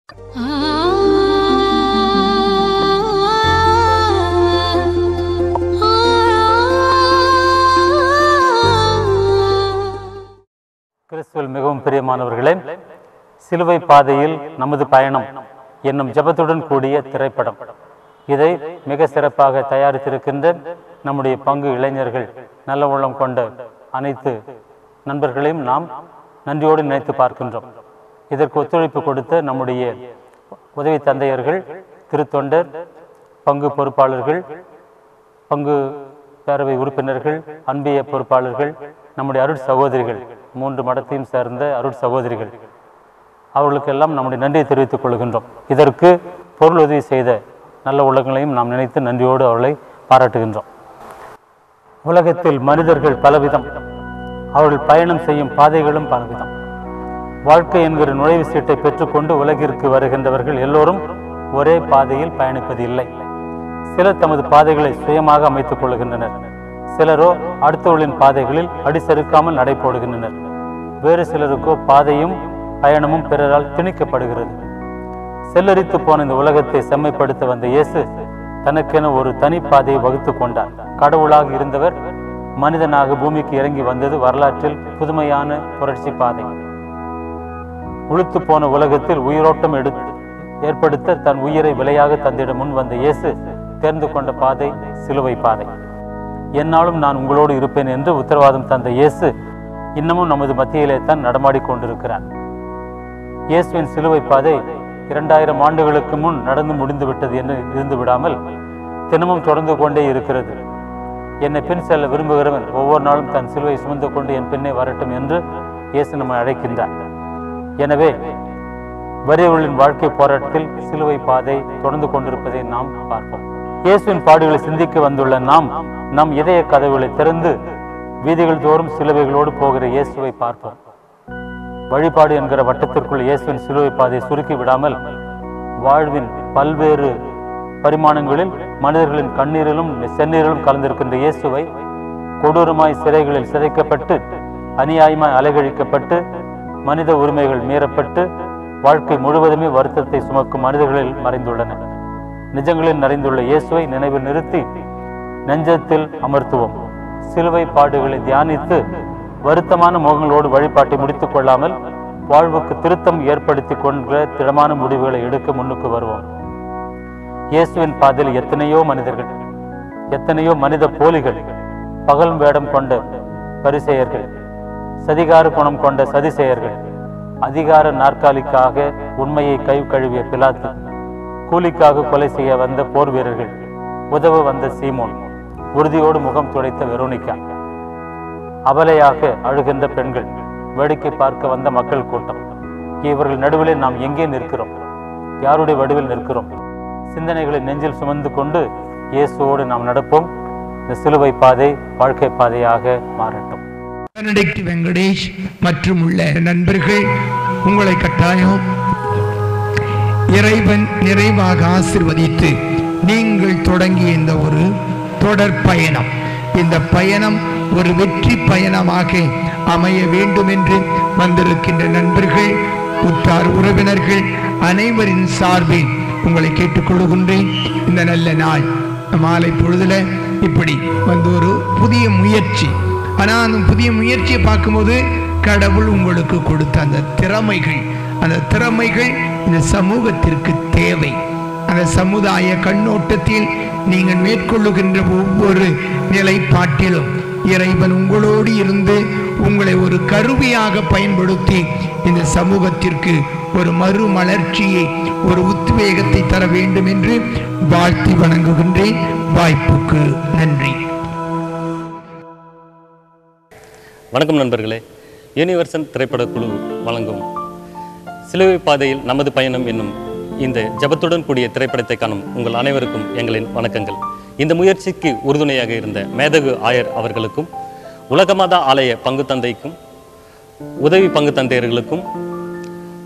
கிறிஸ்துவில் மிகவும் பிரியமானவர்களே, சிலுவை பாதையில் நமது பயணம் என்னும் ஜெபத்துடன் கூடிய திரைப்படம். இதை மிக சிறப்பாக தயாரித்திருக்கின்ற நம்முடைய பங்கு இளைஞர்கள், நல்ல உள்ளம் கொண்ட அனைத்து நண்பர்களையும் நாம் நன்றியோடு நினைத்து பார்க்கின்றோம். இதற்கு ஒத்துழைப்பு கொடுத்த நம்முடைய உதவி தந்தையர்கள், திருத்தொண்டர், பங்கு பொறுப்பாளர்கள், பங்கு பேரவை உறுப்பினர்கள், அன்பிய பொறுப்பாளர்கள், நம்முடைய அருட் சகோதரிகள், 3 மடத்தையும் சேர்ந்த அருட் சகோதரிகள், அவர்களுக்கெல்லாம் நம்முடைய நன்றியை தெரிவித்துக் கொள்கின்றோம். இதற்கு பொருள் உதவி செய்த நல்ல உள்ளங்களையும் நாம் நினைத்து நன்றியோடு அவர்களை பாராட்டுகின்றோம். உலகத்தில் மனிதர்கள் பலவிதம், அவர்கள் பயணம் செய்யும் பாதைகளும் பலவிதம். வாழ்க்கை என்கிற நுழைவு சீட்டை பெற்றுக்கொண்டு உலகிற்கு வருகின்றவர்கள் எல்லோரும் ஒரே பாதையில் பயணிப்பது இல்லை. சிலர் தமது பாதைகளை சுயமாக அமைத்துக் கொள்கின்றனர். சிலரோ அடுத்தவர்களின் பாதைகளில் அடிசறுக்காமல் நடை போடுகின்றனர். வேறு சிலருக்கோ பாதையும் பயணமும் பிறரால் திணிக்கப்படுகிறது. செல்லரித்து போன இந்த உலகத்தை செம்மைப்படுத்த வந்த இயேசு தனக்கென ஒரு தனி பாதையை வகுத்து கொண்டார். கடவுளாக இருந்தவர் மனிதனாக பூமிக்கு இறங்கி வந்தது வரலாற்றில் புதுமையான புரட்சி பாதை. உளுத்து போன உலகத்தில் உயிரோட்டம் ஏற்படுத்த தன் உயிரை விலையாக தந்திட முன் வந்த இயேசு தேர்ந்து கொண்ட பாதை சிலுவை பாதை. என்னாலும் நான் உங்களோடு இருப்பேன் என்று உத்தரவாதம் தந்த இயேசு இன்னமும் நமது மத்தியிலே தான் நடமாடி கொண்டிருக்கிறார். இயேசுவின் சிலுவை பாதை 2000 ஆண்டுகளுக்கு முன் நடந்து முடிந்து விட்டது என்று இருந்து விடாமல் தினமும் தொடர்ந்து கொண்டே இருக்கிறது. என்னை பின் செல்ல விரும்புகிறவன் ஒவ்வொரு நாளும் தன் சிலுவை சுமந்து கொண்டு என் பின்னே வரட்டும் என்று இயேசு நம்மை அழைக்கின்றார். எனவே வறியவர்களின் வாழ்க்கை போராட்டத்தில் சிலுவை பாதை தொடர்ந்து கொண்டிருப்பதை நாம் பார்ப்போம். இயேசுவின் பாடுகளை சிந்திக்க வந்துள்ள நாம் நம் இதய கதவுகளை திறந்து வீதிகள் தோறும் சிலுவைகளோடு போகிற இயேசுவை பார்ப்போம். வழிபாடு என்கிற வட்டத்திற்குள் இயேசுவின் சிலுவை பாதையை சுருக்கி விடாமல் வாழ்வின் பல்வேறு பரிமாணங்களில் மனிதர்களின் கண்ணீரிலும் செந்நீரிலும் கலந்திருக்கின்ற இயேசுவை கொடூரமாய் சிறைகளில் சிதைக்கப்பட்டு, அநியாயமாய் அலைகழிக்கப்பட்டு, மனித உரிமைகள் மீறப்பட்டு, வாழ்க்கை முழுவதுமே வருத்தத்தை சுமக்கும் மனிதர்களில் மறைந்துள்ளன. நிஜங்களில் நிறைந்துள்ள இயேசுவை நினைவில் நிறுத்தி நெஞ்சத்தில் அமர்த்துவோம். சிலுவை பாடுகளை தியானித்து வருத்தமான முகங்களோடு வழிபாட்டை முடித்துக் கொள்ளாமல் வாழ்வுக்கு திருத்தம் ஏற்படுத்தி கொண்ட திடமான முடிவுகளை எடுக்க முன்னுக்கு வருவோம். இயேசுவின் பாதையில் எத்தனையோ மனிதர்கள், எத்தனையோ மனித போலிகள், பகல் வேடம் கொண்ட பரிசேயர்கள், சதிகார குணம் கொண்ட சதிசேயர்கள், அதிகார நாற்காலிக்காக உண்மையை கை கழுவிய பிலாத்து, கூலிக்காக கொலை செய்ய வந்த போர் வீரர்கள், உதவ வந்த சீமோன், உறுதியோடு முகம் துடைத்த வெரோனிகா, அபலையாக அழுகின்ற பெண்கள், வேடிக்கை பார்க்க வந்த மக்கள் கூட்டம். இவர்கள் நடுவிலே நாம் எங்கே நிற்கிறோம்? யாருடைய வடிவில் நிற்கிறோம்? சிந்தனைகளை நெஞ்சில் சுமந்து கொண்டு இயேசுவோடு நாம் நடப்போம். இந்த சிலுவை பாதை வாழ்க்கை பாதையாக மாறட்டும். பெனடிக்ட் வெங்கடேஷ் மற்றும் உள்ள நண்பர்கள் உங்களை கட்டாயம் இறைவன் நிறைவாக ஆசீர்வதித்து நீங்கள் தொடங்கிய இந்த ஒரு தொடர் பயணம், இந்த பயணம் ஒரு வெற்றி பயணமாக அமைய வேண்டும் என்று வந்திருக்கின்ற நண்பர்கள், உற்றார் உறவினர்கள் அனைவரின் சார்பில் உங்களை கேட்டுக்கொள்கின்றேன். இந்த நல்ல நாள் மாலை பொழுதுல இப்படி வந்து ஒரு புதிய முயற்சி, ஆனால் அந்த புதிய முயற்சியை பார்க்கும்போது கடவுள் உங்களுக்கு கொடுத்த அந்த திறமைகள் இந்த சமூகத்திற்கு தேவை. அந்த சமுதாய கண்ணோட்டத்தில் நீங்கள் மேற்கொள்ளுகின்ற ஒவ்வொரு நிலைப்பாட்டிலும் இறைவன் உங்களோடு இருந்து உங்களை ஒரு கருவியாக பயன்படுத்தி இந்த சமூகத்திற்கு ஒரு மறுமலர்ச்சியை, ஒரு உத்வேகத்தை தர வேண்டும் என்று வாழ்த்தி வணங்குகின்றேன். வாய்ப்புக்கு நன்றி. வணக்கம் நண்பர்களே. யூனிவர்சன் திரைப்படக்குழு வழங்கும் சிலுவை பாதையில் நமது பயணம் என்னும் இந்த ஜபத்துடன் கூடிய திரைப்படத்தை காணும் உங்கள் அனைவருக்கும் எங்களின் வணக்கங்கள். இந்த முயற்சிக்கு உறுதுணையாக இருந்த மேதகு ஆயர் அவர்களுக்கும், உலகமாதா ஆலய பங்கு தந்தைக்கும், உதவி பங்கு தந்தையர்களுக்கும்,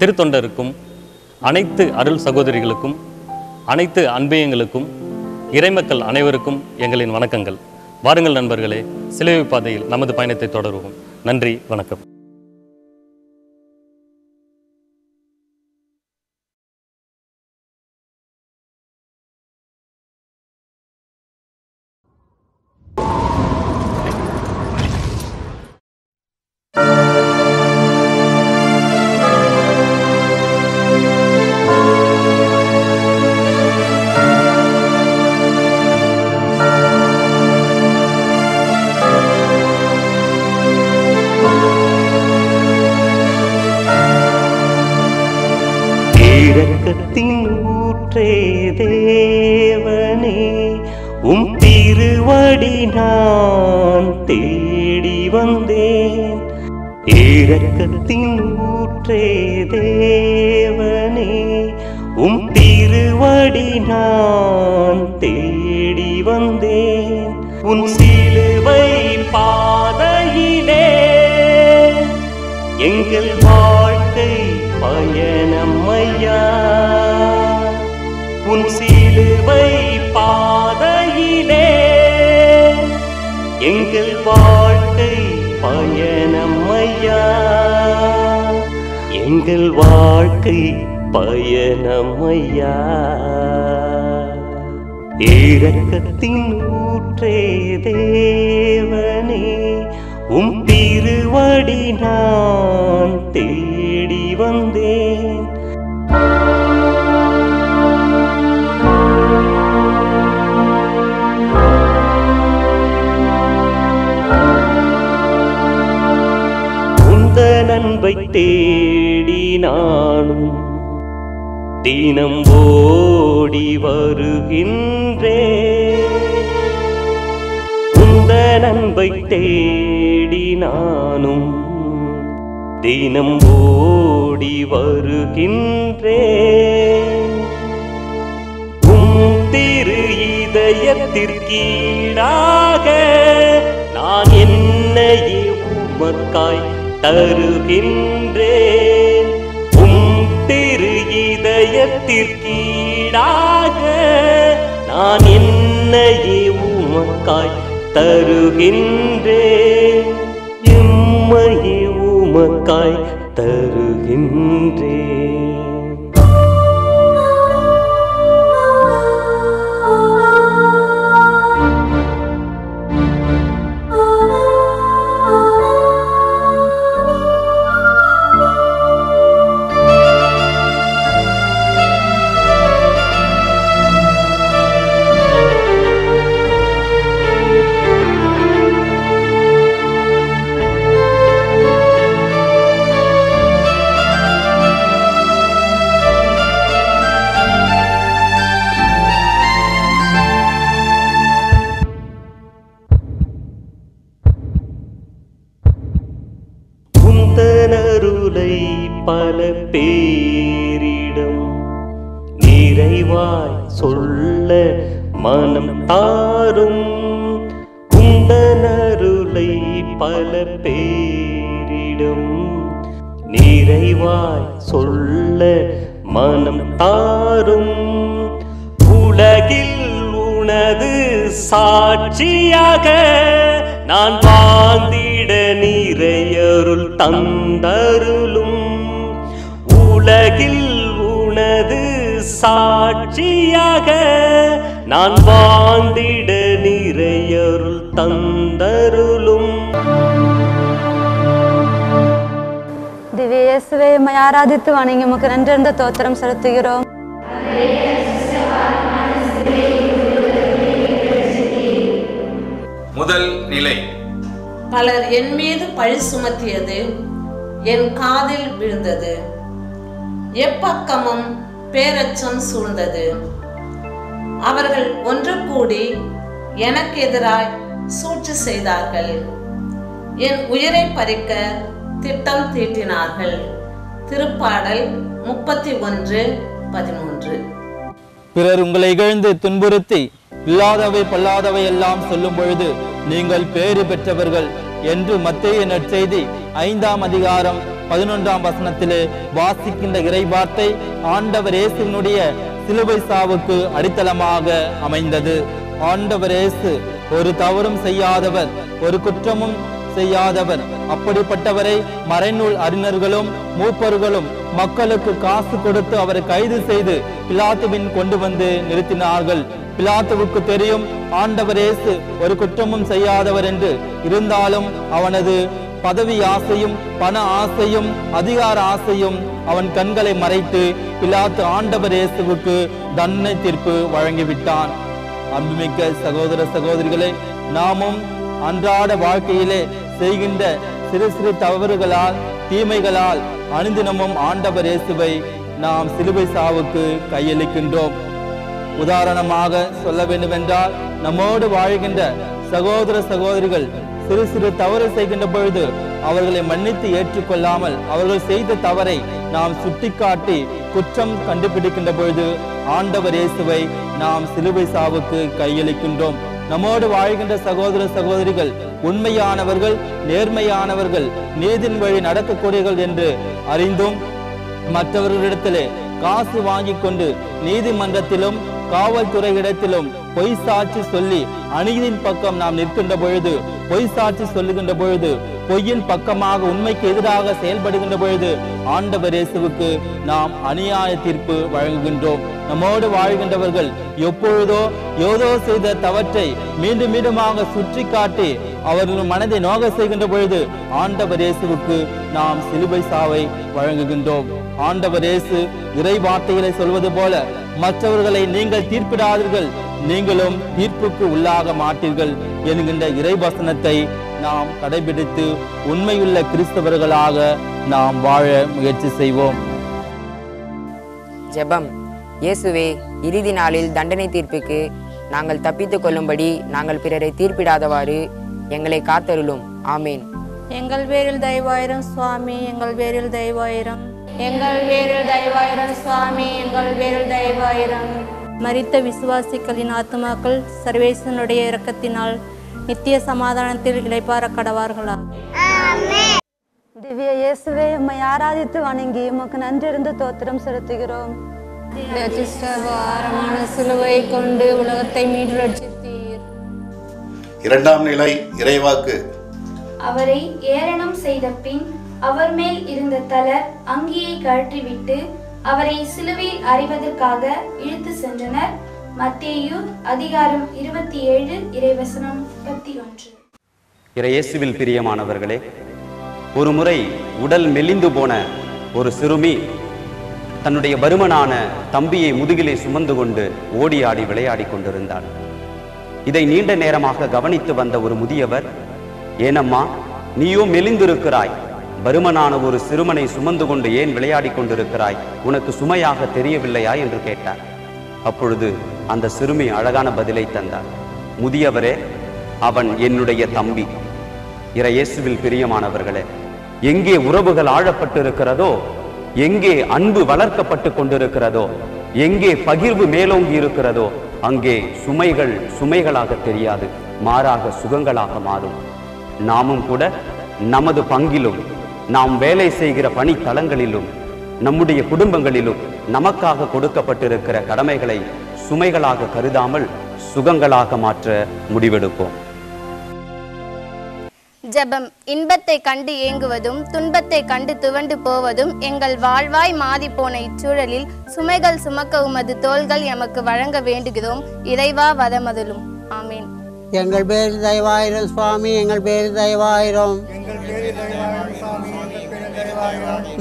திருத்தொண்டருக்கும், அனைத்து அருள் சகோதரிகளுக்கும், அனைத்து அன்பியங்களுக்கும், இறைமக்கள் அனைவருக்கும் எங்களின் வணக்கங்கள். வாருங்கள் நண்பர்களே, சிலுவை பாதையில் நமது பயணத்தை தொடருவோம். நன்றி, வணக்கம். இரக்கத்தின் ஊற்றே தேவனே, உம் திருவடி நான் தேடி வந்தேன். இரக்கத்தின் ஊற்றே தேவனே, உம் திருவடி நான் தேடி வந்தேன். உன் சிலுவை பாதையிலே எங்கள் வாழ்க்கை பயணம் ஐயா. உன் சிலுவை பாதையிலே எங்கள் வாழ்க்கை பயணம் ஐயா. எங்கள் வாழ்க்கை பயணம் ஐயா. இரக்கத்தின் ஊற்றே தேவனே, உம் திருவடி நான் தேடி வந்தேன். உந்தன் அன்பை தேடி நானும் தினம் ஓடி வருகின்றேன். உந்தன் அன்பை தேடி நானும் தினம் ஓடி வருகின்றேன். உம் திரு இதயத்திற்கீடாக நான் என்னையே உமக்காய் தருகின்றேன். திரு இதயத்திற்கீடாக நான் என்னையே உமக்காய் தருகின்றேன். எம்மையே உமக்காய் தருகின்றேன். பல பேரிடம் நிறைவாய் சொல்ல மனம் தாரும். குந்தனருளை பல பேரிடம் நிறைவாய் சொல்ல மனம் தாரும். உலகில் உனது சாட்சியாக நான் வாழ்ந்திட நிறையருள் தந்தருளும். உலகில் உனது சாட்சியாக நான் வாழ்ந்திட நிறையருள் தந்தருளும். திவ்ய இயேசுவே, உம்மை ஆராதித்து வணங்கி உமக்கு நன்றிருந்த தோத்திரம் செலுத்துகிறோம். முதல் நிலை. பலர் என் மீது பழி சுமத்தியது என் காதில் விழுந்தது. எப்பக்கமும் பேரச்சம் சூழ்ந்தது. அவர்கள் ஒன்று கூடி எனக்கு எதிராய் சூழ்ச்சி செய்தார்கள். என் உயிரை பறிக்க திட்டம் தீட்டினார்கள். திருப்பாடல் 31:13. பிறர் உங்களை இகழ்ந்து துன்புறுத்தி இல்லாதவை பொல்லாதவை எல்லாம் சொல்லும் பொழுது நீங்கள் பேறு பெற்றவர்கள் என்று மத்தேயு நற்செய்தி 5ஆம் அதிகாரம் 11ஆம் வசனத்திலே வாசிக்கின்ற இறைவார்த்தை ஆண்டவர் இயேசுவினுடைய சிலுவை சாவுக்கு அடித்தளமாக அமைந்தது. ஆண்டவர் இயேசு ஒரு தவறும் செய்யாதவர், ஒரு குற்றமும் செய்யாதவர். அப்படிப்பட்டவரை மறைநூல் அறிஞர்களும் மூப்பர்களும் மக்களுக்கு காசு கொடுத்து அவரை கைது செய்து பிலாத்துவின் கொண்டு வந்து நிறுத்தினார்கள். பிலாத்துவுக்கு தெரியும் ஆண்டவர் இயேசு ஒரு குற்றமும் செய்யாதவர் என்று. இருந்தாலும் அவனது பதவி ஆசையும் பண ஆசையும் அதிகார ஆசையும் அவன் கண்களை மறைத்து பிலாத்து ஆண்டவர் இயேசுவுக்கு தண்டனை தீர்ப்பு வழங்கிவிட்டான். அன்புமிக்க சகோதர சகோதரிகளே, நாமும் அன்றாட வாழ்க்கையிலே செய்கின்ற சிறு சிறு தவறுகளால் தீமைகளால் அனுதினமும் ஆண்டவர் இயேசுவை நாம் சிலுவை சாவுக்கு கையளிக்கின்றோம். உதாரணமாக சொல்ல வேண்டுமென்றால், நம்மோடு வாழ்கின்ற சகோதர சகோதரிகள் சிறு சிறு தவறு செய்கின்ற பொழுது அவர்களை மன்னித்து ஏற்றுக்கொள்ளாமல் அவர்கள் செய்த தவறை நாம் சுட்டிக்காட்டி குற்றம் கண்டுபிடிக்கின்ற பொழுது ஆண்டவர் இயேசுவை நாம் சிலுவை சாவுக்கு கையளிக்கின்றோம். நம்மோடு வாழ்கின்ற சகோதர சகோதரிகள் உண்மையானவர்கள், நேர்மையானவர்கள், நீதின் வழி நடக்கக்கூடியவர்கள் என்று அறிந்தும் மற்றவர்களிடத்திலே காசு வாங்கி கொண்டு நீதிமன்றத்திலும் காவல்துறை இடத்திலும் பொய் சாட்சி சொல்லி அநீதியின் பக்கம் நாம் நிற்கின்ற பொழுது, பொய் சாட்சி சொல்லுகின்ற பொழுது, பொய்யின் பக்கமாக உண்மைக்கு எதிராக செயல்படுகின்ற பொழுது ஆண்டவர் இயேசுவுக்கு நாம் அநியாய தீர்ப்பு வழங்குகின்றோம். நம்மோடு வாழ்கின்றவர்கள் எப்பொழுதோ ஏதோ செய்த தவற்றை மீண்டும் மீண்டுமாக சுற்றி காட்டி அவர்கள் மனதை நோக செய்கின்ற பொழுது ஆண்டவர் இயேசுவுக்கு நாம் சிலுவை சாவை வழங்குகின்றோம். ஆண்டவர் இயேசு இறை வார்த்தைகளை சொல்வது போல, மற்றவர்களை நீங்கள் தீர்ப்பிடாதீர்கள், நீங்களும் தீர்ப்புக்கு உள்ளாக மாட்டீர்கள் என்கின்ற இறை வசனத்தை நாம் கடைபிடித்து உண்மையுள்ள கிறிஸ்தவர்களாக நாம் வாழ முயற்சி செய்வோம். ஜெபம். இயேசுவே, இறுதி நாளில் தண்டனை தீர்ப்புக்கு நாங்கள் தப்பித்துக் கொள்ளும்படி நாங்கள் பிறரை தீர்ப்பிடாதவாறு எங்களை காத்தருளும். ஆமீன். எங்கள் பேரில் தயவாயிரம் சுவாமி, எங்கள் பேரில் தயவாயிரம். எங்கள் பேரில் தயவாயிரம் சுவாமி, எங்கள் பேரில் தயவாயிரம். மரித்த விசுவாசிகளின் ஆத்துமாக்கள் சர்வேசனுடைய இரக்கத்தினால் நித்திய சமாதானத்தில் இளைப்பாற கடவார்களா. திவ்ய இயேசுவே, உம்மை ஆராதித்து வணங்கி உமக்கு நன்றிருந்து தோத்திரம் செலுத்துகிறோம். பாரமான சிலுவை கொண்டு உலகத்தை மீண்டு ரட்சித்தீர். இரண்டாம் நிலை இறைவாக்கு. அவரை ஏளனம் செய்த பின் அவர் மேல் இருந்த தளர் அங்கியை கழற்றிவிட்டு அவரை சிலுவையில் அறைவதற்காக இழுத்து சென்றனர். மத்தேயு அதிகாரம் 27 இறைவசனம் 31. இயேசுவில் பிரியமானவர்களே, ஒரு முறை உடல் மெலிந்து போன ஒரு சிறுமி தன்னுடைய பருமனான தம்பியை முதுகிலே சுமந்து கொண்டு ஓடி ஆடி விளையாடி கொண்டிருந்தாள். இதை நீண்ட நேரமாக கவனித்து வந்த ஒரு முதியவர், ஏனம்மா, நீயோ மெலிந்திருக்கிறாய், பருமனான ஒரு சிறுமனை சுமந்து கொண்டு ஏன் விளையாடி கொண்டிருக்கிறாய், உனக்கு சுமையாக தெரியவில்லையா என்று கேட்டார். அப்பொழுது அந்த சிறுமி அழகான பதிலை தந்தார். முதியவரே, அவன் என்னுடைய தம்பி. இயேசுவில் பிரியமானவர்களே, எங்கே உறவுகள் ஆழப்பட்டிருக்கிறதோ, எங்கே அன்பு வளர்க்கப்பட்டு கொண்டிருக்கிறதோ, எங்கே பகிர்வு மேலோங்கி இருக்கிறதோ, அங்கே சுமைகள் சுமைகளாக தெரியாது, மாறாக சுகங்களாக மாறும். நாமும் கூட நமது பங்கிலும், நாம் வேலை செய்கிற பணி தளங்களிலும், நம்முடைய குடும்பங்களிலும் நமக்காக கொடுக்கப்பட்டிருக்கிற கடமைகளை சுமைகளாக கருதாமல் சுகங்களாக மாற்ற முடிவெடுப்போம். ஜெபம். இன்பத்தை கண்டு ஏங்குவதும் துன்பத்தை கண்டு துவண்டு போவதும் எங்கள் வாழ்வாய் மாறி போன இச்சூழலில் சுமைகள் சுமக்க உமது தோள்கள் எமக்கு வழங்க வேண்டுகிறோம். இறைவா வரமருளும். ஆமீன். எங்கள் பேர் தயவாயிரம் சுவாமி, எங்கள் பேர் தயவாயிரம்.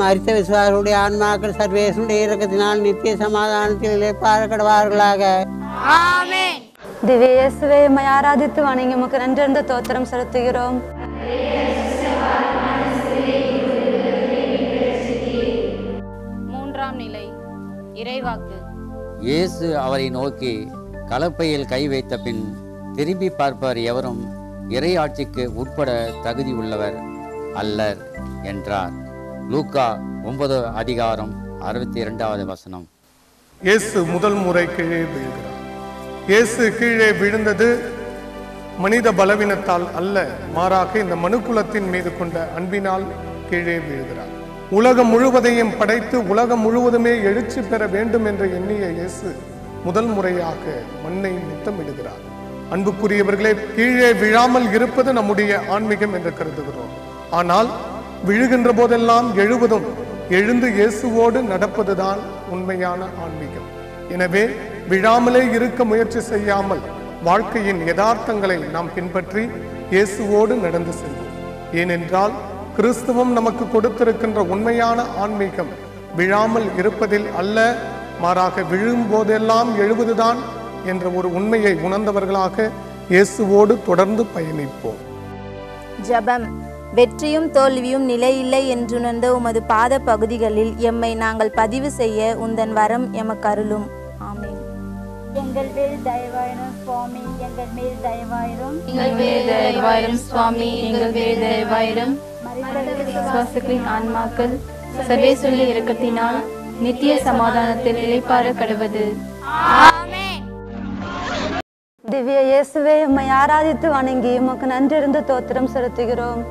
மரித்த விசுவாசிகளுடைய ஆன்மாக்கள் சர்வேசனுடைய இரக்கத்தினால் நித்திய சமாதானத்தில் இளைப்பாற கடவார்களாக. ஆமென். திவ்ய இயேசுவே, உம்மை ஆராதித்து வணங்கி உமக்கு நன்றிருந்த தோத்திரம் செலுத்துகிறோம். மூன்றாம் நிலை இறைவாக்கு. இயேசு அவரை நோக்கி, கலப்பையில் கை வைத்த பின் திரும்பி பார்ப்பவர் எவரும் இறையாட்சிக்கு உட்பட தகுதி உள்ளவர் அல்லர் என்றார். லூக்கா 9 அதிகாரம் 62வது வசனம். இயேசு முதல் முறை கீழே விழுகிறார். இயேசு கீழே விழுந்தது மனித பலவீனத்தால் அல்ல, மாறாக இந்த மனுக்குலத்தின் மீது கொண்ட அன்பினால் கீழே விழுகிறார். உலகம் முழுவதையும் படைத்து உலகம் முழுவதுமே எழுச்சி பெற வேண்டும் என்று எண்ணிய இயேசு முதல் முறையாக மண்ணை முத்தமிடுகிறார். அன்புக்குரியவர்களே, கீழே விழாமல் இருப்பது நம்முடைய ஆன்மீகம் என்று கருதுகிறோம். ஆனால் விழுகின்ற போதெல்லாம் எழுவதும் எழுந்து இயேசுவோடு நடப்பதுதான் உண்மையான ஆன்மீகம். எனவே விழாமலே இருக்க முயற்சி செய்யாமல் வாழ்க்கையின் யதார்த்தங்களை நாம் பின்பற்றி இயேசுவோடு நடந்து செல்வோம். ஏனென்றால் கிறிஸ்துவம் நமக்கு கொடுத்திருக்கின்ற உண்மையான ஆன்மீகம் விழாமல் இருப்பதில் அல்ல, மாறாக விழும் போதெல்லாம் எழுவதுதான் என்ற ஒரு உண்மையை உணர்ந்தவர்களாக இயேசுவோடு தொடர்ந்து பயணிப்போம். ஜெபம். வெற்றியும் தோல்வியும் நிலையில்லை என்றுணர்ந்த உமது பாத பகுதிகளில் எம்மை நாங்கள் பதிவு செய்ய உந்தன் வரம் எமக்கருளும். ஆமென். எங்கள் மேல் தயவாயிரும் சுவாமி, எங்கள் மேல் தயவாயிரும். எங்கள் மேல் தயவாயிரும் சுவாமி, எங்கள் மேல் தயவாயிரும். விசுவாசிகளின் ஆன்மாக்கள் சர்வேசுடைய இரக்கத்தினால் நித்திய சமாதானத்தில் இளைப்பாற கடவது. திவ்ய இயேசுவே, உம்மை ஆராதித்து வணங்கி உமக்கு நன்றிருந்து தோத்திரம் செலுத்துகிறோம்.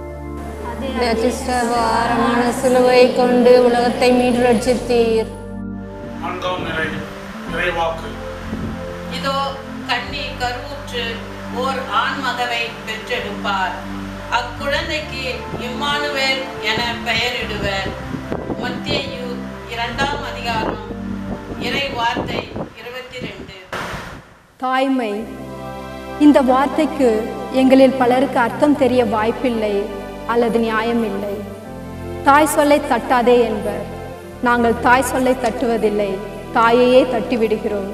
வாரமான சிலுவை கொண்டு உலகத்தை மீட்டு ரட்சித்தீர். இதோ கன்னி கருவுற்று ஓர் ஆண் மகவை பெற்றெடுப்பார். அக்குழந்தைக்கு இம்மானுவேல் என பெயரிடுவர். மத்தேயு 2ஆம் அதிகாரம் இறை வார்த்தை 22. தாய்மை, இந்த வார்த்தைக்கு எங்களில் பலருக்கு அர்த்தம் தெரிய வாய்ப்பில்லை அல்லது நியாயமில்லை. தாய் சொல்லை தட்டாதே என்பர். நாங்கள் தாய் சொல்லை தட்டுவதில்லை, தாயையே தட்டிவிடுகிறோம்.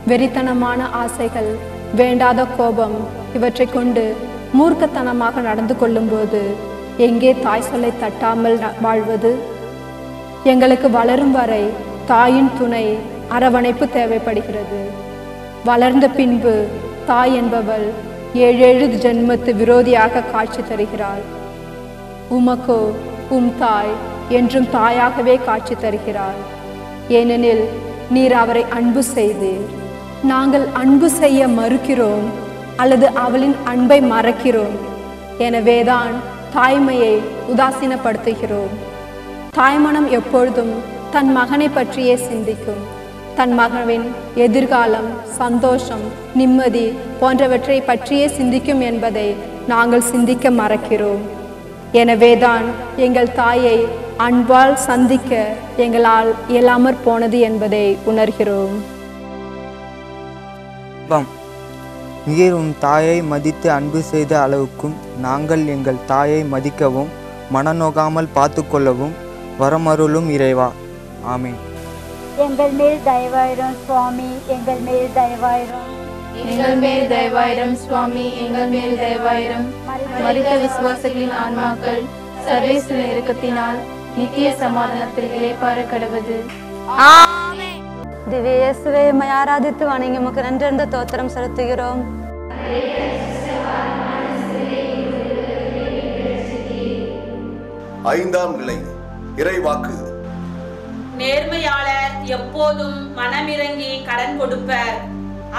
வெறித்தனமான ஆசைகள், வேண்டாத கோபம் இவற்றை கொண்டு மூர்க்கத்தனமாக நடந்து கொள்ளும்போது எங்கே தாய் சொல்லை தட்டாமல் வாழ்வது? எங்களுக்கு வளரும் வரை தாயின் துணை, அரவணைப்பு தேவைப்படுகிறது. வளர்ந்த பின்பு தாய் என்பவள் 7 ஜென்மத்து விரோதியாக காட்சி தருகிறாள். உமக்கோ உம் தாய் என்றும் தாயாகவே காட்சி தருகிறாள். ஏனெனில் நீர் அவரை அன்பு செய்தீர். நாங்கள் அன்பு செய்ய மறுக்கிறோம் அல்லது அவளின் அன்பை மறக்கிறோம். எனவேதான் தாய்மையை உதாசீனப்படுத்துகிறோம். தாய்மனம் எப்பொழுதும் தன் மகனை பற்றியே சிந்திக்கும். தன் மகனின் எதிர்காலம், சந்தோஷம், நிம்மதி போன்றவற்றை பற்றியே சிந்திக்கும் என்பதை நாங்கள் சிந்திக்க மறக்கிறோம். எனவேதான் எங்கள் தாயை அன்பால் சந்திக்க எங்களால் இயலாமற் போனது என்பதை உணர்கிறோம். நீர் உன் தாயை மதித்து அன்பு செய்த அளவுக்கும் நாங்கள் எங்கள் தாயை மதிக்கவும் மனநோகாமல் பார்த்து கொள்ளவும் வரமருளும் இறைவா. ஆமென். எங்கள் மேல் தயவாயிரும் சுவாமி, எங்கள் மேல் தயவாயிரும். எங்கள் மேல் தயவாயிரும் சுவாமி, எங்கள் மேல் தயவாயிரும். மரித்த விசுவாசிகளின் ஆன்மாக்கள் சர்வேசுடைய இரக்கத்தினால் நித்திய சமாதானத்தில் இளைப்பாற கடவது. திவ்ய இயேசுவே, உம்மை ஆராதித்து வணங்கி உமக்கு நன்றிருந்து தோத்திரம் செலுத்துகிறோம். ஐந்தாம் நிலை இறைவாக்கு. நேர்மையாளர் எப்போதும் மனமிறங்கி கடன் கொடுப்பர்.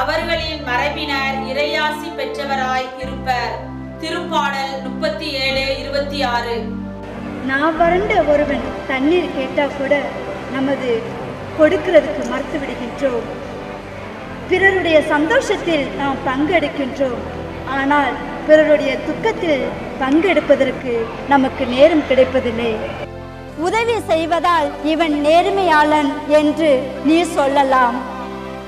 அவர்களின் மரபினர் இறையாசி பெற்றவராய் இருப்பர். திருப்பாடல் 37:26. நான் வறண்ட ஒருவன் தண்ணீர் கேட்டா கூட நமது கொடுக்கிறதுக்கு மறுத்து விடுகின்றோம். பிறருடைய சந்தோஷத்தில் நாம் பங்கெடுக்கின்றோம். ஆனால் பிறருடைய துக்கத்தில் பங்கெடுப்பதற்கு நமக்கு நேரம் கிடைப்பதில்லை. உதவி செய்வதால் இவன் நேர்மையாளன் என்று நீ சொல்லலாம்.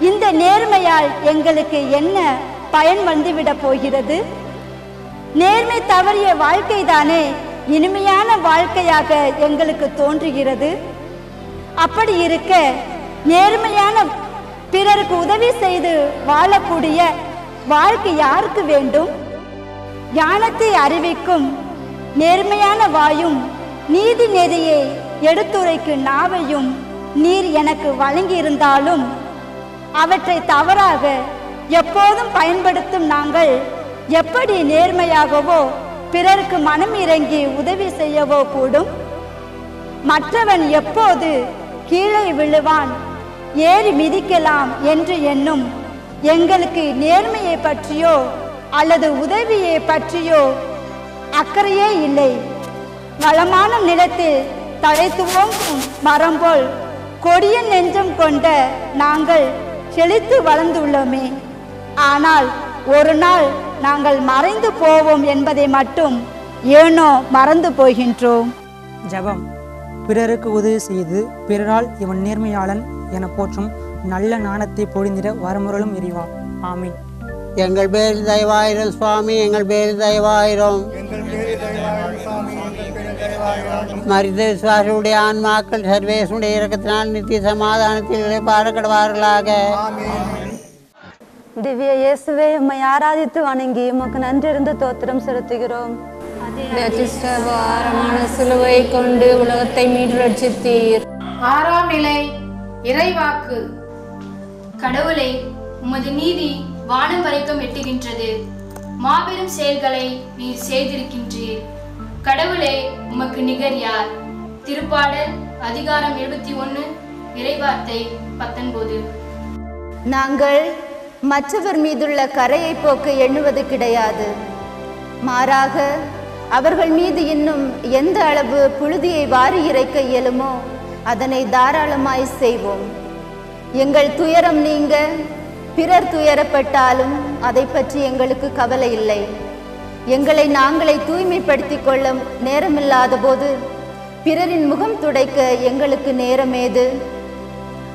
இந்த நேர்மையால் எங்களுக்கு என்ன பயன் வந்துவிட போகிறது? நேர்மை தவறிய வாழ்க்கைதானே இனிமையான வாழ்க்கையாக எங்களுக்கு தோன்றுகிறது. அப்படி இருக்க நேர்மையான பிறருக்கு உதவி செய்து வாழக்கூடிய வாழ்க்கை யாருக்கு வேண்டும்? ஞானத்தை அறிவிக்கும் நேர்மையான வாயும் நீதி நெறியை எடுத்துரைக்கும் நாவையும் நீர் எனக்கு வழங்கியிருந்தாலும் அவற்றை தவறாக எப்போதும் பயன்படுத்தும் நாங்கள் எப்படி நேர்மையாகவோ பிறருக்கு மனம் இறங்கி உதவி செய்யவோ கூடும்? மற்றவன் எப்போது கீழே விழுவான், ஏறி மிதிக்கலாம் என்று எண்ணும் எங்களுக்கு நேர்மையை பற்றியோ அல்லது உதவியை பற்றியோ அக்கறையே இல்லை. வளமான நிலத்தில் தழைத்துவோம் மரம் போல் கொடிய நெஞ்சம் கொண்ட நாங்கள் செழித்து வளர்ந்துள்ளோமே. ஆனால் ஒரு நாள் நாங்கள் மறைந்து போவோம் என்பதை மட்டும் ஏனோ மறந்து போகின்றோம். ஜபம். பிறருக்கு உதவி செய்து பிறரால் இவன் நேர்மையாளன் என போற்றும் நல்ல நாணத்தை பொழிந்திட வரமுறலும் இறைவா. ஆமீன். எங்கள் பேரில் தயவாயிரும் சுவாமி, எங்கள் பேரில் தயவாயிரும். மரித்த விசுவாசியுடைய ஆன்மாக்கள் சர்வேசுடைய இரக்கத்தினால் நித்திய சமாதானத்தில் இளைப்பாற கடவார்களாக. திவ்ய இயேசுவே, உம்மை ஆராதித்து வணங்கி உமக்கு நன்றிருந்து தோத்திரம் செலுத்துகிறோம். பாரமான சிலுவை கொண்டு உலகத்தை மீட்டு ரட்சித்தீர். 6ஆம் நிலை இறைவாக்கு. கடவுளே, உமது நீதி வானம் வரைக்கும் எட்டுகின்றது. மாபெரும் செயல்களை நீர் செய்திருக்கின்றீர். கடவுளே, உமக்கு நிகர் யார்? திருப்பாடல் அதிகாரம் 71 இறைவார்த்தை 19. நாங்கள் மற்றவர் மீதுள்ள கரையை போக்க எண்ணுவது கிடையாது. மாறாக அவர்கள் மீது இன்னும் எந்த அளவு புழுதியை வாரி இறைக்க இயலுமோ அதனை தாராளமாய் செய்வோம். எங்கள் துயரம் நீங்க பிறர் துயரப்பட்டாலும் அதை பற்றி எங்களுக்கு கவலை இல்லை. எங்களை நாங்களே தூய்மைப்படுத்திக் கொள்ள நேரமில்லாத போது பிறரின் முகம் துடைக்க எங்களுக்கு நேரமேது?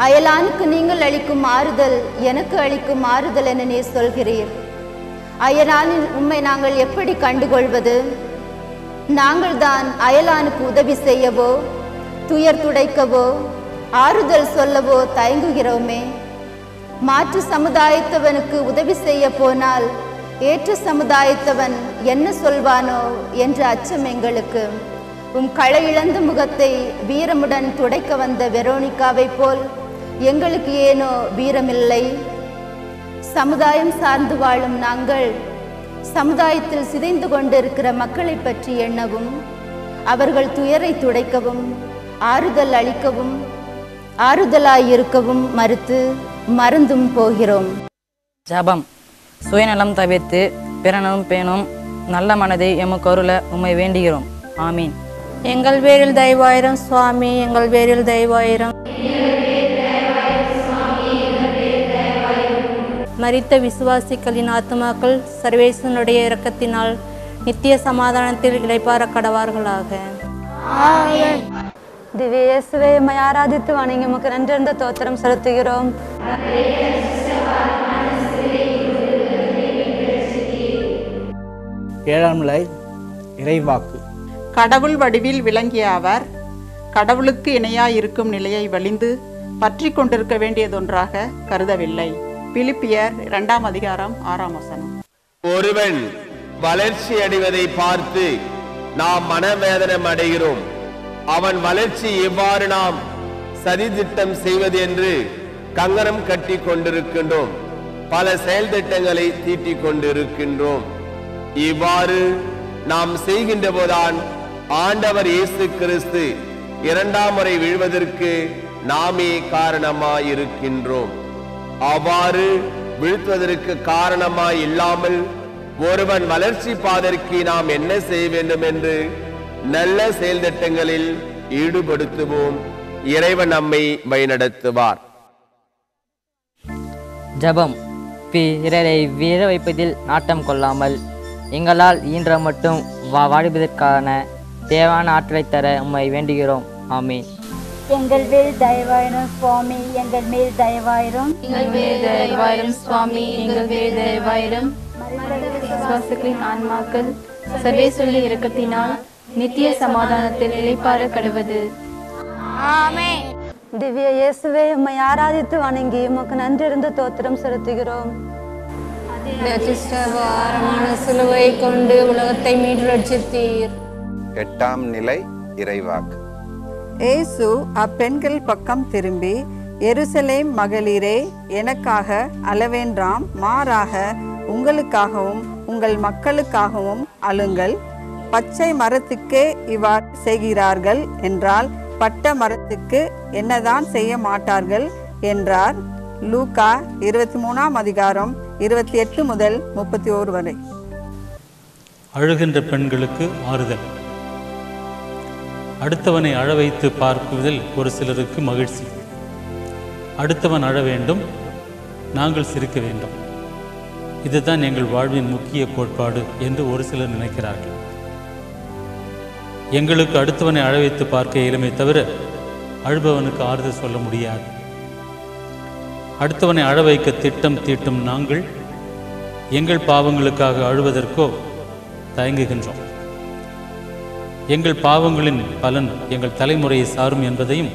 அயலானுக்கு நீங்கள் அளிக்கும் ஆறுதல் எனக்கு அளிக்கும் ஆறுதல் என நீர் சொல்கிறீர். அயலானின் உண்மை நாங்கள் எப்படி கண்டுகொள்வது? நாங்கள் தான் அயலானுக்கு உதவி செய்யவோ துயர் துடைக்கவோ ஆறுதல் சொல்லவோ தயங்குகிறோமே. மாற்று சமுதாயத்தவனுக்கு உதவி செய்ய போனால் ஏற்ற சமுதாயத்தவன் என்ன சொல்வானோ என்ற அச்சம் எங்களுக்கு. களை இழந்த முகத்தை வீரமுடன் துடைக்க வந்த வெரோனிகாவை போல் எங்களுக்கு ஏனோ வீரமில்லை. சமுதாயம் சார்ந்து வாழும் நாங்கள் சமுதாயத்தில் சிதைந்து கொண்டிருக்கிற மக்களை பற்றி எண்ணவும் அவர்கள் துயரை துடைக்கவும் ஆறுதல் அளிக்கவும் ஆறுதலாயிருக்கவும் மறந்தும் போகிறோம். ஜபம். சுயநலம் தவிர்த்து பிறனும் பேணும் நல்ல மனதை எமக்கு அருள உம்மை வேண்டுகிறோம். ஆமீன். எங்கள் பேரில் தயவாயிரம் சுவாமி, எங்கள் பேரில் தயவாயிரம். மரித்த விசுவாசிகளின் ஆத்மாக்கள் சர்வேசனுடைய இரக்கத்தினால் நித்திய சமாதானத்தில் இளைப்பார கடவார்களாக. திவ்ய இயேசுவே, உம்மை ஆராதித்து வணங்கி உமக்கு நன்றிருந்த தோத்திரம் செலுத்துகிறோம். ஏழாம் நிலை இறைவாக்கு. கடவுள் வடிவில் விளங்கிய அவர் கடவுளுக்கு இணையாயிருக்கும் நிலையை வலிந்து பற்றி கொண்டிருக்க வேண்டியதொன்றாக கருதவில்லை. பிலிப்பியர் 2ஆம் அதிகாரம் 6ஆம் வசனம். ஒருவன் வளர்ச்சி அடைவதை பார்த்து நாம் மனவேதனை அடைகிறோம். அவன் வளர்ச்சி எவ்வாறு நாம் சதித்திட்டம் செய்வது என்று கங்கணம் கட்டி கொண்டிருக்கின்றோம். பல செயல் திட்டங்களை தீட்டிக் கொண்டிருக்கின்றோம். இவ்வாறு நாம் செய்கின்ற போதுதான் ஆண்டவர் இயேசு கிறிஸ்து 2ஆம் முறை வீழ்வதற்கு நாமே காரணமாயிருக்கின்றோம். அவ்வாறு வீழ்த்துவதற்கு காரணமாய் இல்லாமல் ஒருவன் வளர்ச்சி பாதற்கு நாம் என்ன செய்ய வேண்டும் என்று நல்ல செயல் திட்டங்களில் ஈடுபடுத்துவோம். இறைவன் நம்மை வழிநடத்துவார். ஜபம். பிறரை வீர வைப்பதில் நாட்டம் கொள்ளாமல் எங்களால் ஈன்ற மட்டும் வாழ்வதற்கான தேவான ஆற்றலை தர உம்மை வேண்டுகிறோம். ஆமீன். எங்கள் மேல் தயவாயிரும் சுவாமி, எங்கள் மேல் தயவாயிரும். எங்கள் மேல் தயவாயிரும் சுவாமி, எங்கள் மேல் தயவாயிரும். விசுவாசிகளின் ஆன்மாக்கள் சர்வேசுடைய இரக்கத்தினால் நித்திய சமாதானத்தில் இளைப்பாற கடவது. ஆமென். திவ்ய இயேசுவே, உம்மை ஆராதித்து வணங்கி உமக்கு நன்றிருந்த தோத்திரம் செலுத்துகிறோம். பாரமான சிலுவை கொண்டு உலகத்தை மீட்டு ரட்சித்தீர். 8ஆம் நிலை இறைவாக்கு. இயேசு அப்பெண்கள் பக்கம் திரும்பி, எருசலேம் மகளிரே, எனக்காக அளவேண்டாம், மாறாக உங்களுக்காகவும் உங்கள் மக்களுக்காகவும் அழுங்கள். பச்சை மரத்துக்கே இவ்வாறு செய்கிறார்கள் என்றால் பட்ட மரத்துக்கு என்னதான் செய்ய மாட்டார்கள் என்றார். லூக்கா 23ஆம் அதிகாரம் 28 முதல் 31 வரை. அழுகின்ற பெண்களுக்கு ஆறுதல். அடுத்தவனை அழ வைத்து பார்க்குவதில் ஒரு சிலருக்கு மகிழ்ச்சி. அடுத்தவன் அழ வேண்டும், நாங்கள் சிரிக்க வேண்டும். இதுதான் எங்கள் வாழ்வின் முக்கிய கோட்பாடு என்று ஒரு சிலர் நினைக்கிறார்கள். எங்களுக்கு அடுத்தவனை அழ வைத்து பார்க்க இயலுமே தவிர அழுபவனுக்கு ஆறுதல் சொல்ல முடியாது. அடுத்தவனை அழ வைக்க திட்டம் தீட்டும் நாங்கள் எங்கள் பாவங்களுக்காக அழுவதற்கோ தயங்குகின்றோம். எங்கள் பாவங்களின் பலன் எங்கள் தலைமுறையை சாரும் என்பதையும்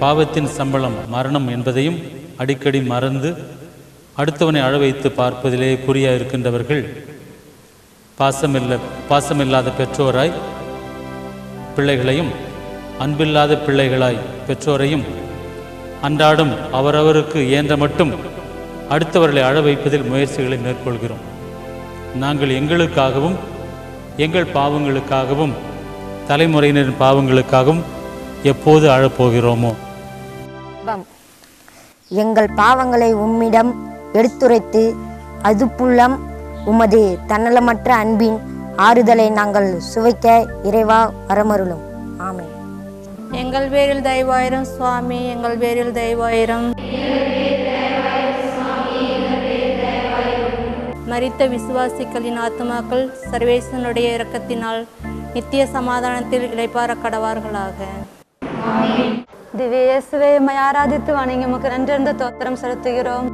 பாவத்தின் சம்பளம் மரணம் என்பதையும் அடிக்கடி மறந்து அடுத்தவனை அழ வைத்து பார்ப்பதிலே குறியா இருக்கின்றவர்கள் பாசமில்லாத பெற்றோராய் பிள்ளைகளையும், அன்பில்லாத பிள்ளைகளாய் பெற்றோரையும் அன்றாடம் அவரவருக்கு இயன்ற மட்டும் அடுத்தவர்களை அழ வைப்பதில் முயற்சிகளை மேற்கொள்கிறோம். நாங்கள் எங்களுக்காகவும் எங்கள் பாவங்களுக்காகவும் தலைமுறையினரின் பாவங்களுக்காகவும் எப்போது அழப்போகிறோமோ. எங்கள் பாவங்களை உம்மிடம் எடுத்துரைத்து அதுப்புள்ளம் உமது தன்னலமற்ற அன்பின் ஆறுதலை நாங்கள் சுவைக்க இறைவா வரமருளும். ஆமென். எங்கள் பேரில் தயவாயிரம் சுவாமி, எங்கள் பேரில் தயவாயிரம். மரித்த விசுவாசிகளின் ஆத்துமாக்கள் சர்வேசனுடைய இரக்கத்தினால் நித்திய சமாதானத்தில் இளைப்பாற கடவார்களாக. திவ்ய இயேசுவே, உம்மை ஆராதித்து வணங்கி உமக்கு நன்றிருந்த தோத்திரம் செலுத்துகிறோம்.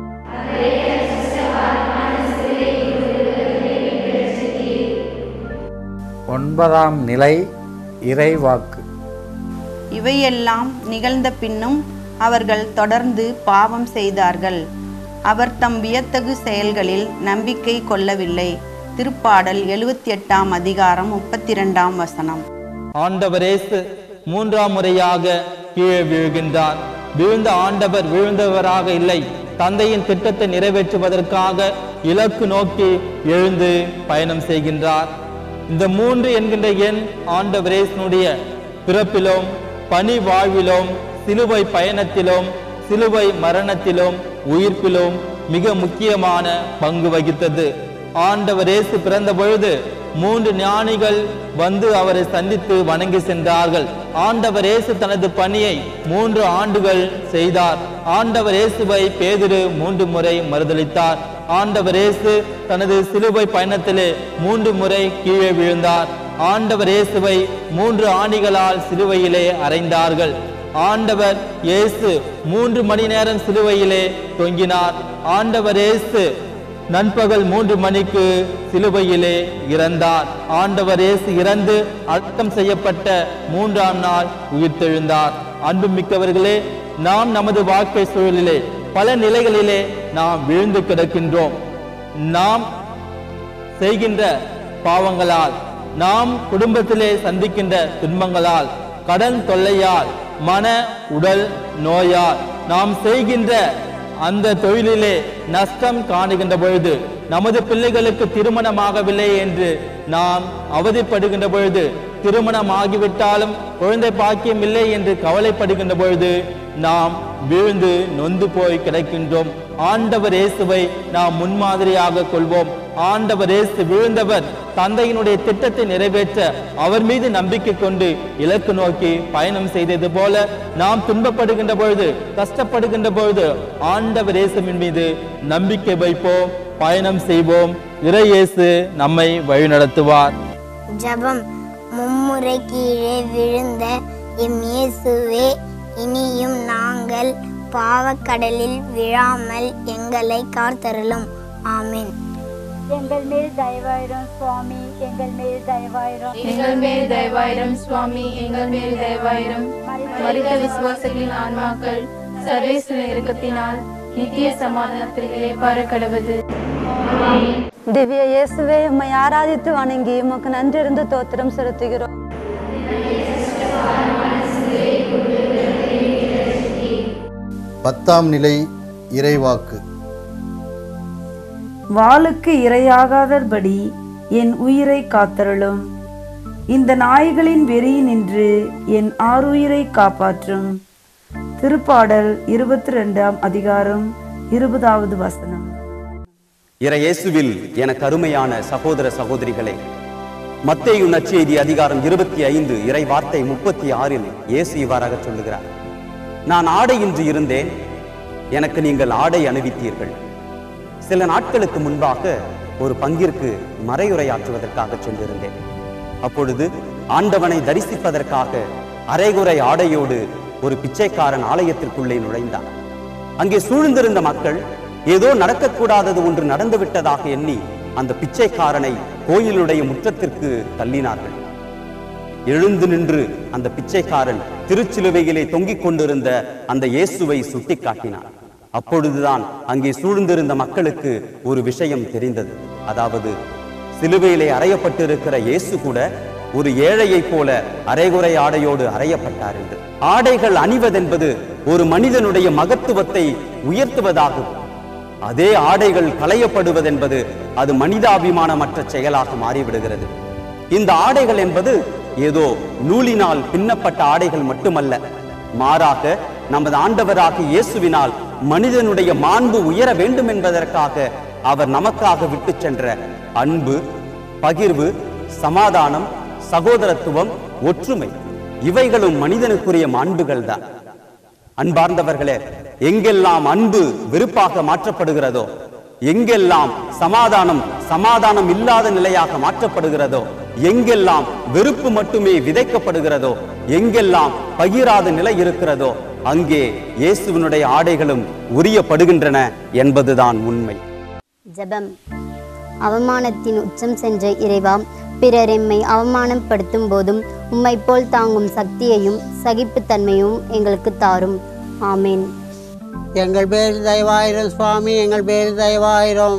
ஒன்பதாம் நிலை இறைவாக்கு. இவையெல்லாம் நிகழ்ந்த பின்னும் அவர்கள் தொடர்ந்து பாவம் செய்தார்கள். அவர் தம் வியத்தகு செயல்களில் நம்பிக்கை கொள்ளவில்லை. திருப்பாடல் 78ஆம் அதிகாரம் 32ஆம் வசனம். ஆண்டவர் இயேசு மூன்றாம் முறையாக கீழே விழுகின்றார். விழுந்த ஆண்டவர் விழுந்தவராக இல்லை, தந்தையின் திட்டத்தை நிறைவேற்றுவதற்காக இலக்கு நோக்கி எழுந்து பயணம் செய்கின்றார். இந்த 3 என்கின்ற எண் ஆண்டவர் இயேசுனுடைய பிறப்பிலும் பணி வாழ்விலும் சிலுவை பயணத்திலும் சிலுவை மரணத்திலும் உயிர்ப்பிலும் மிக முக்கியமான பங்கு வகித்தது. ஆண்டவர் இயேசு பிறந்த பொழுது 3 ஞானிகள் வந்து அவரை சந்தித்து வணங்கி சென்றார்கள். ஆண்டவர் இயேசு தனது பணியை 3 ஆண்டுகள் செய்தார். ஆண்டவர் இயேசுவை பேதுரு 3 முறை மறுதலித்தார். ஆண்டவர் இயேசு தனது சிலுவை பயணத்திலே 3 முறை கீழே விழுந்தார். ஆண்டவர் இயேசுவை 3 ஆணிகளால் சிலுவையிலே அறைந்தார்கள். ஆண்டவர் இயேசு 3 மணி நேரம் சிலுவையிலே தொங்கினார். ஆண்டவர் இயேசு நண்பகல் 3 மணிக்கு சிலுவையிலே இறந்தார். ஆண்டவர் இயேசு இறந்து அடக்கம் செய்யப்பட்ட 3ஆம் நாள் உயிர்த்தெழுந்தார். அன்பு மிக்கவர்களே, நாம் நமது வாழ்க்கை சூழலிலே பல நிலைகளிலே நாம் விழுந்து கிடக்கின்றோம். நாம் செய்கின்ற பாவங்களால், நாம் குடும்பத்திலே சந்திக்கின்ற துன்பங்களால், கடன் தொல்லையால், மன உடல் நோயால், நாம் செய்கின்ற அந்த தொழிலிலே நஷ்டம் காணுகின்ற பொழுது, நமது பிள்ளைகளுக்கு திருமணமாகவில்லை என்று நாம் அவதிப்படுகின்ற பொழுது, திருமணம் ஆகிவிட்டாலும் குழந்தை பாக்கியம் இல்லை என்று கவலைப்படுகின்ற பொழுது நாம் விழுந்து நொந்து போய் கிடக்கின்றோம். ஆண்டவர் இயேசுவை நாம் முன்மாதிரியாக கொள்வோம். ஆண்டவர் இயேசு விழுந்தவர் தந்தையினுடைய திட்டத்தை நிறைவேற்ற அவர் மீது நம்பிக்கை கொண்டு இலக்கு நோக்கி பயணம் செய்தது போல நாம் துன்பப்படுகின்ற பொழுது, கஷ்டப்படுகின்ற பொழுது ஆண்டவர் இயேசுவின் மீது நம்பிக்கை வைப்போம், பயணம் செய்வோம். இறை இயேசு நம்மை வழிநடத்துவார். ஜெபம். மும்முறை கீழே விழுந்த எம் இயேசுவே, இனியும் நாங்கள் பாவக்கடலில் விழாமல் எங்களை காத்தருளும். ஆமென். எங்கள் மேல் தயவாயிரம் சுவாமி, எங்கள் மேல் தயவாயிரம். எங்கள் மேல் தயவாயிரம் சுவாமி, எங்கள் மேல் தயவாயிரம். மரித்த விசுவாசிகளின் ஆன்மாக்கள் சர்வேஸ்வர இரக்கத்தினால் நித்திய சமாதானத்தில் இளைப்பாற கடவது. திவ்ய இயேசுவே, உம்மை ஆராதித்து வணங்கி உமக்கு நன்றிருந்த தோத்திரம் செலுத்துகிறோம். பத்தாம் நிலை இறைவாக்கு. வாளுக்கு இரையாகாதபடி என் உயிரை காத்தருளும். இந்த நாய்களின் வெறியினின்று என் ஆருயிரை காப்பாற்றும். திருப்பாடல் 22ஆம் அதிகாரம் 20வது வசனம். இறை இயேசுவில் எனக்கு அருமையான சகோதர சகோதரிகளே, மத்தேயு நற்செய்தி அதிகாரம் 25 இறை வார்த்தை 36 இயேசு இவ்வாறாக சொல்லுகிறார்: நான் ஆடையின்றி இருந்தேன், எனக்கு நீங்கள் ஆடை அணிவித்தீர்கள். சில நாட்களுக்கு முன்பாக ஒரு பங்கிற்கு மறையுரையாற்றுவதற்காக சென்றிருந்தேன். அப்பொழுது ஆண்டவனை தரிசிப்பதற்காக அரைகுறை ஆடையோடு ஒரு பிச்சைக்காரன் ஆலயத்திற்குள்ளே நுழைந்தான். அங்கே சூழ்ந்திருந்த மக்கள் ஏதோ நடக்கக்கூடாதது ஒன்று நடந்துவிட்டதாக எண்ணி அந்த பிச்சைக்காரனை கோயிலுடைய முற்றத்திற்கு தள்ளினார்கள். எழுந்து நின்று அந்த பிச்சைக்காரன் திருச்சிலுவையிலே தொங்கிக் கொண்டிருந்த அந்த இயேசுவை சுட்டி காட்டினார். அப்பொழுதுதான் அங்கே சூழ்ந்திருந்த மக்களுக்கு ஒரு விஷயம் தெரிந்தது. அதாவது சிலுவையிலே அறையப்பட்டிருக்கிற இயேசு கூட ஒரு ஏழையைப் போல அரைகுறை ஆடையோடு அறையப்பட்டார் என்று. ஆடைகள் அணிவதென்பது ஒரு மனிதனுடைய மகத்துவத்தை உயர்த்துவதாகும். அதே ஆடைகள் களையப்படுவதென்பது அது மனிதாபிமானமற்ற செயலாக மாறிவிடுகிறது. இந்த ஆடைகள் என்பது ஏதோ நூலினால் பின்னப்பட்ட ஆடைகள் மட்டுமல்ல, மாறாக நமது ஆண்டவராக இயேசுவினால் மனிதனுடைய மாண்பு உயர வேண்டும் என்பதற்காக அவர் நமக்காக விட்டு சென்ற அன்பு, பகிர்வு, சமாதானம், சகோதரத்துவம், ஒற்றுமை, இவைகளும் மனிதனுக்குரிய மாண்புகள் தான். அன்பார்ந்தவர்களே, எங்கெல்லாம் அன்பு வெறுப்பாக மாற்றப்படுகிறதோ, எங்கெல்லாம் சமாதானம் இல்லாத நிலையாக மாற்றப்படுகிறதோ, எங்கெல்லாம் வெறுப்பு மட்டுமே விதைக்கப்படுகிறதோ, எங்கெல்லாம் பகிராத நிலை இருக்கிறதோ, அங்கே இயேசுவினுடைய ஆடைகளும் உரியப்படுகின்றன என்பதுதான் உண்மை. ஜெபம். அவமானத்தின் உச்சம் சென்ற இறைவா, பிறர் எம்மை அவமானப்படுத்தும் போதும் உம்மை போல் தாங்கும் சக்தியையும் சகிப்புத்தன்மையும் எங்களுக்கு தாரும். ஆமீன். எங்கள் பேரில் தயவாயிரும் சுவாமி, எங்கள் பேரில் தயவாயிரும்.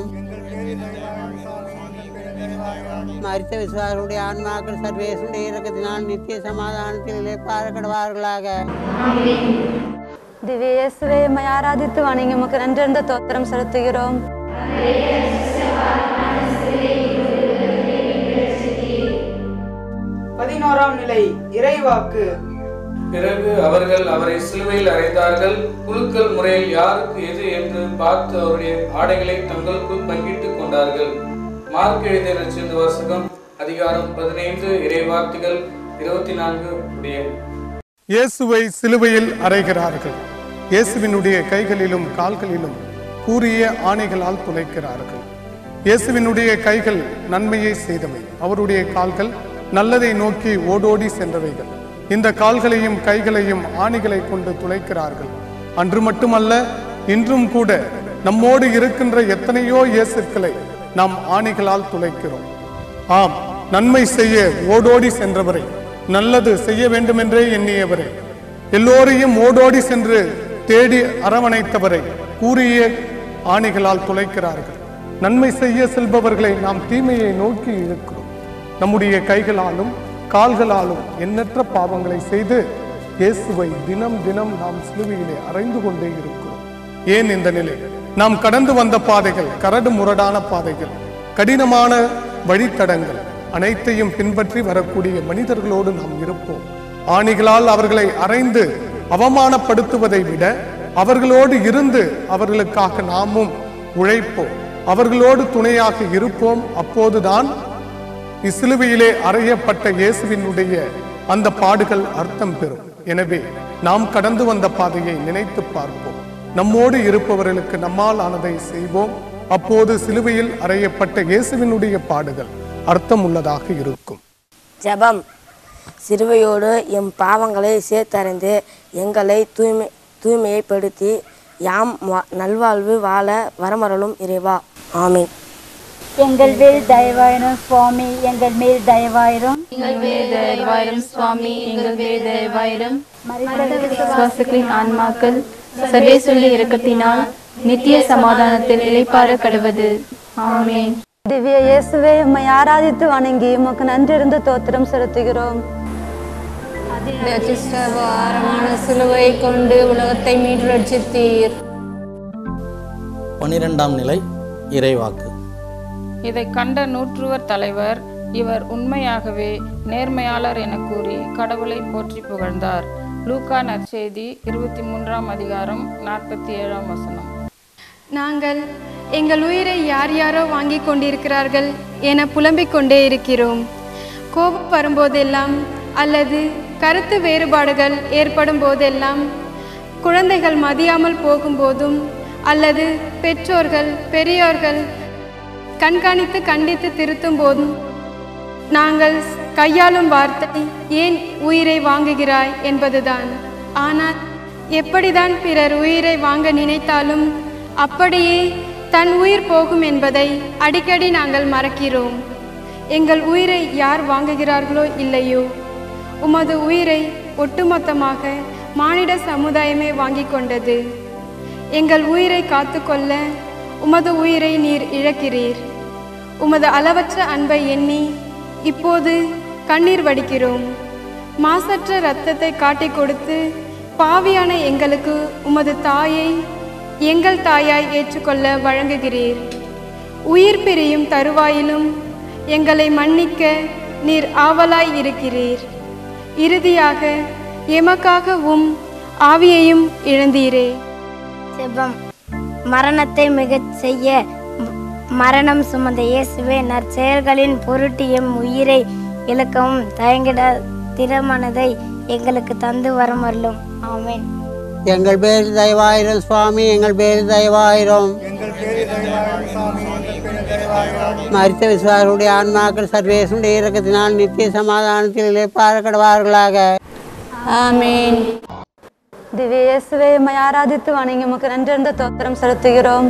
மரித்த விசுவாசருடைய ஆன்மாக்கள் சர்வேசுடைய இரக்கத்தினால் நித்திய சமாதானத்தில் இளைப்பாறப்படுவார்களாக. திவ்ய இயேசுவே, உம்மை ஆராதித்து வணங்கி உமக்கு நன்றிருந்த தோத்திரம் செலுத்துகிறோம். 11ஆம் நிலை இறைவாக்கு. பிறகு அவர்கள் அவரை சிலுவையில் அறைந்தார்கள். குலுக்கல் முறையில் யாருக்கு எது என்று பார்த்து அவருடைய ஆடைகளை தங்களுக்குள் பங்கிட்டுக் கொண்டார்கள். மார்க் எழுதிய நற்செய்தி வாசகம் அதிகாரம் 15 இறைவார்த்தைகள் 24 உடைய. இயேசுவை சிலுவையில் அறைகிறார்கள். இயேசுவினுடைய கைகளிலும் கால்களிலும் கூரிய ஆணைகளால் துளைக்கிறார்கள். இயேசுவினுடைய கைகள் நன்மையை செய்தவை, அவருடைய கால்கள் நல்லதை நோக்கி ஓடோடி சென்றவைகள். இந்த கால்களையும் கைகளையும் ஆணிகளை கொண்டு துளைக்கிறார்கள். அன்று மட்டுமல்ல, இன்றும் கூட நம்மோடு இருக்கின்ற எத்தனையோ இயேசுக்களை நாம் ஆணிகளால் துளைக்கிறோம். ஆம், நன்மை செய்ய ஓடோடி சென்றவரை, நல்லது செய்ய வேண்டுமென்றே எண்ணியவரை, எல்லோரையும் ஓடோடி சென்று தேடி அரவணைத்தவரை கூறிய ஆணிகளால் துளைக்கிறார்கள். நன்மை செய்ய செல்பவர்களை நாம் தீமையை நோக்கி இருக்கிறோம். நம்முடைய கைகளாலும் கால்களாலும் எண்ணற்ற பாவங்களை செய்து இயேசுவை தினம் தினம் நாம் சிலுவையிலே அறைந்து கொண்டே இருக்கிறோம். ஏன் இந்த நிலை? நாம் கடந்து வந்த பாதைகள் கரடு முரடான பாதைகள், கடினமான வழித்தடங்கள் அனைத்தையும் பின்பற்றி வரக்கூடிய மனிதர்களோடு நாம் இருப்போம். ஆணிகளால் அவர்களை அறைந்து அவமானப்படுத்துவதை விட அவர்களோடு இருந்து அவர்களுக்காக நாமும் உழைப்போம், அவர்களோடு துணையாக இருப்போம். அப்போதுதான் இச்சிலுவையிலே அறையப்பட்ட இயேசுவினுடைய அந்த பாடுகள் அர்த்தம் பெறும். எனவே நாம் கடந்து வந்த பாதையை நினைத்து பார்ப்போம். நம்மோடு இருப்பவர்களுக்கு நம்மால் ஆனதை செய்வோம். அப்போது சிலுவையில் அறையப்பட்ட இயேசுவினுடைய பாடுகள் அர்த்தம் உள்ளதாக இருக்கும். ஜெபம். சிலுவையோடு எம் பாவங்களை சேர்த்தறிந்து எங்களை தூய்மையைப்படுத்தி யாம் நல்வாழ்வு வாழ வரமருளும் இறைவா. ஆமீன். எங்கள் மேல் தயவாயிரும் சுவாமி, எங்கள் மேல் தயவாயிரும். எங்கள் மேல் தயவாயிரும் சுவாமி, எங்கள் மேல் தயவாயிரும். விசுவாசிகளின் ஆன்மாக்கள் சர்வேசுடைய இரக்கத்தினால் நித்திய சமாதானத்தில் இளைப்பாற கடவது. ஆமீன். திவ்ய இயேசுவே, உம்மை ஆராதித்து வணங்கி உமக்கு நன்றிருந்த தோத்திரம் செலுத்துகிறோம். சிலுவை கொண்டு உலகத்தை மீட்டு ரட்சித்தீர். 12ஆம் நிலை இறைவாக்கு. இதை கண்ட நூற்றுவர் தலைவர் இவர் உண்மையாகவே நேர்மையாளர் என கூறி கடவுளை போற்றி புகழ்ந்தார். லூக்கா நற்செய்தி 23ஆம் அதிகாரம் 47ஆம் வசனம். நாங்கள் எங்கள் உயிரை யார் யாரோ வாங்கி கொண்டிருக்கிறார்கள் என புலம்பிக் கொண்டே இருக்கிறோம். கோபம் வரும்போதெல்லாம் அல்லது கருத்து வேறுபாடுகள் ஏற்படும் போதெல்லாம், குழந்தைகள் மதியாமல் போகும்போதும் அல்லது பெற்றோர்கள் பெரியோர்கள் கண்காணித்து கண்டித்து திருத்தும் போதும் நாங்கள் கையாளும் வார்த்தை ஏன் உயிரை வாங்குகிறாய் என்பதுதான். ஆனால் எப்படிதான் பிறர் உயிரை வாங்க நினைத்தாலும் அப்படியே தன் உயிர் போகும் என்பதை அடிக்கடி நாங்கள் மறக்கிறோம். எங்கள் உயிரை யார் வாங்குகிறார்களோ இல்லையோ, உமது உயிரை ஒட்டுமொத்தமாக மானிட சமுதாயமே வாங்கி கொண்டது. எங்கள் உயிரை காத்துக்கொள்ள உமது உயிரை நீர் இழக்கிறீர். உமது அளவற்ற அன்பை எண்ணி இப்போது கண்ணீர் வடிக்கிறோம். மாசற்ற இரத்தத்தை காட்டிக் கொடுத்து பாவியான எங்களுக்கு உமது தாயை எங்கள் தாயாய் ஏற்றுக்கொள்ள வழங்குகிறீர். உயிர் பிரியும் தருவாயிலும் எங்களை மன்னிக்க நீர் ஆவலாய் இருக்கிறீர். இறுதியாக எமக்காக ஆவியையும் இழந்தீரே. ஜெபம். மரணத்தை மிகச் செய்ய மரணம் சுமந்த இயேசுவே, நற்செயல்களின் பொருட்டு எம் உயிரை இழக்கவும் தயங்கிட திறமனதை எங்களுக்கு தந்து வரமருளும். ஆமென். எங்கள் பேர் தயவாயிரம் சுவாமி, எங்கள் பேர் தயவாயிரம். மரித்த விசுவாசுடைய ஆன்மாக்கள் சர்வேசுடைய இரக்கத்தினால் நித்திய சமாதானத்தில் இளைப்பாற கடவார்களாக. ஆமென். திவ்ய இயேசுவே, உம்மை ஆராதித்து வணங்கி உமக்கு நன்றிருந்த தோத்திரம் செலுத்துகிறோம்.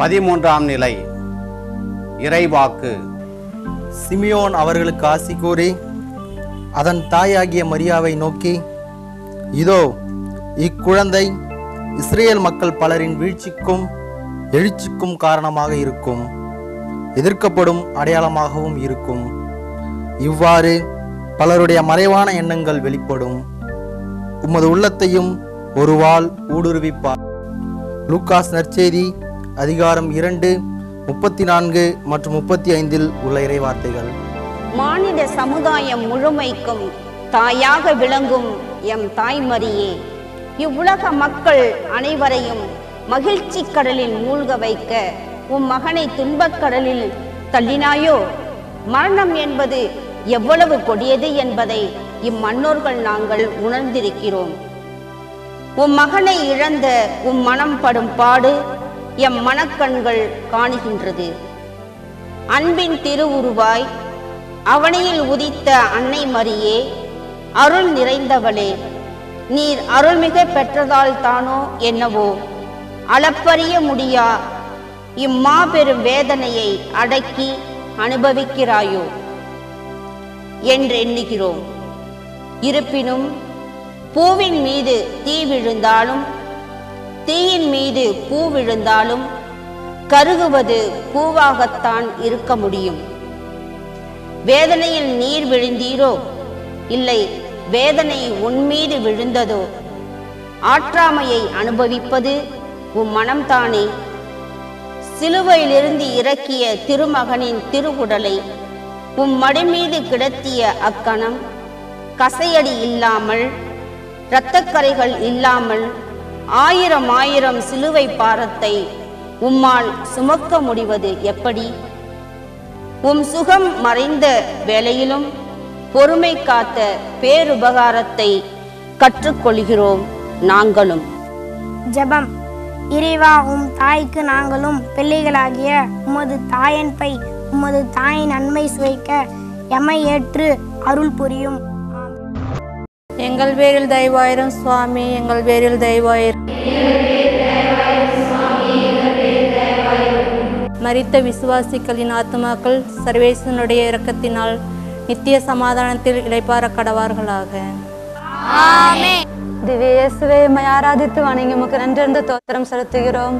13ஆம் நிலை இறைவாக்கு. சிமியோன் அவர்களுக்கு ஆசி கூறி அதன் தாயாகிய மரியாவை நோக்கி, இதோ இக்குழந்தை இஸ்ரேல் மக்கள் பலரின் வீழ்ச்சிக்கும் எழுச்சிக்கும் காரணமாக இருக்கும், எதிர்க்கப்படும் அடையாளமாகவும் இருக்கும். இவ்வாறு பலருடைய மறைவான எண்ணங்கள் வெளிப்படும். உமது உள்ளத்தையும் ஒரு வாள் ஊடுருவிப்பார். லூக்காஸ் நற்செய்தி அதிகாரம் 2, 34 மற்றும் 35 உள்ள இறைவார்த்தைகள். மானிட சமுதாயம் முழுமைக்கும் தாயாக விளங்கும் எம் தாய்மரியே, இவ்வுலக மக்கள் அனைவரையும் மகிழ்ச்சி கடலில் மூழ்க வைக்க உம் மகனை துன்பக் கடலில் தள்ளினாயோ? மரணம் என்பது எவ்வளவு கொடியது என்பதை இம்மன்னோர்கள் நாங்கள் உணர்ந்திருக்கிறோம். உம் மகனை இழந்த உம் மனம் படும் பாடு எம் மனக்கண்கள் காணுகின்றது. அன்பின் திருவுருவாய் அவனியில் உதித்த அன்னை மரியே, அருள் நிறைந்தவளே, நீர் அருள்மிக பெற்றதால் தானோ என்னவோ அளப்பரிய முடியா இம்மாபெரும் வேதனையை அடக்கி அனுபவிக்கிறாயோ என்று எண்ணுகிறோம். இருப்பினும் பூவின் மீது தீ விழுந்தாலும் தீயின் மீது பூ விழுந்தாலும் கருகுவது பூவாகத்தான் இருக்க முடியும். வேதனையில் நீர் விழுந்தீரோ? இல்லை, வேதனை உன்மீது விழுந்ததோ? ஆற்றாமையை அனுபவிப்பது உம் மனம்தானே. சிலுவையிலிருந்து இறக்கிய திருமகனின் திருவுடலை உம் மடி மீது கிடத்திய அக்கணம் கசையடி இல்லாமல் இரத்தக்கரைகள் இல்லாமல் 1000 சிலுவை பாரத்தை உம்மால் சுமக்க முடிவது எப்படி? உம் சுகம் மறைந்த வேளையிலும் பொறுமை காத்த பேருபகாரத்தை கற்றுக்கொள்கிறோம் நாங்களும். ஜெபம். இறைவா, உம் தாய்க்கு நாங்களும் பிள்ளைகளாகிய உமது தாயன்பை உமது தாயின் நன்மை சுவைக்க எம்மை ஏற்று அருள் புரியும். எங்கள் பேரில் தயவாயிரும் சுவாமி, எங்கள் பேரில் தயவாயிரும். மரித்த விசுவாசிகளின் ஆத்மாக்கள் சர்வேசனுடைய இரக்கத்தினால் நித்திய சமாதானத்தில் இளைப்பாற கடவார்களாக. ஆமென். திவ்ய இயேசுவே, உம்மை ஆராதித்து வணங்கி உமக்கு நன்றிருந்த தோத்திரம் செலுத்துகிறோம்.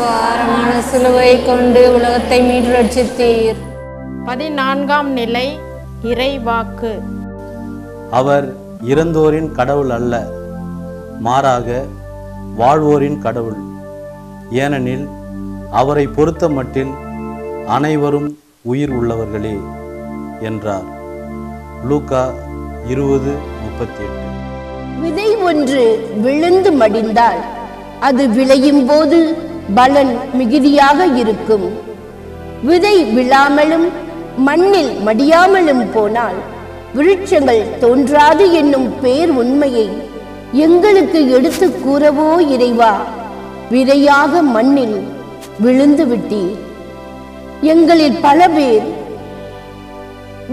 பாரமான சிலுவை கொண்டு உலகத்தை மீட்டு ரட்சித்தீர். 14ஆம் நிலை இறைவாக்கு. அவர் இறந்தோரின் கடவுள் அல்ல, மாறாக வாழ்வோரின் கடவுள். ஏனெனில் அவரை பொறுத்த மட்டில் அனைவரும் உயிர் உள்ளவர்களே என்றார். லூக்கா 20:38. விதை ஒன்று விழுந்து மடிந்தால் அது விளையும் போது பலன் மிகுதியாக இருக்கும். விதை விழாமலும் மண்ணில் மடியாமலும் போனால் விருட்சங்கள் தோன்றாது என்னும் பேர் உண்மையை எங்களுக்கு எடுத்து கூறவோ இறைவா, விதையாக மண்ணில் விழுந்து விட்டீர். எங்களில் பல பேர்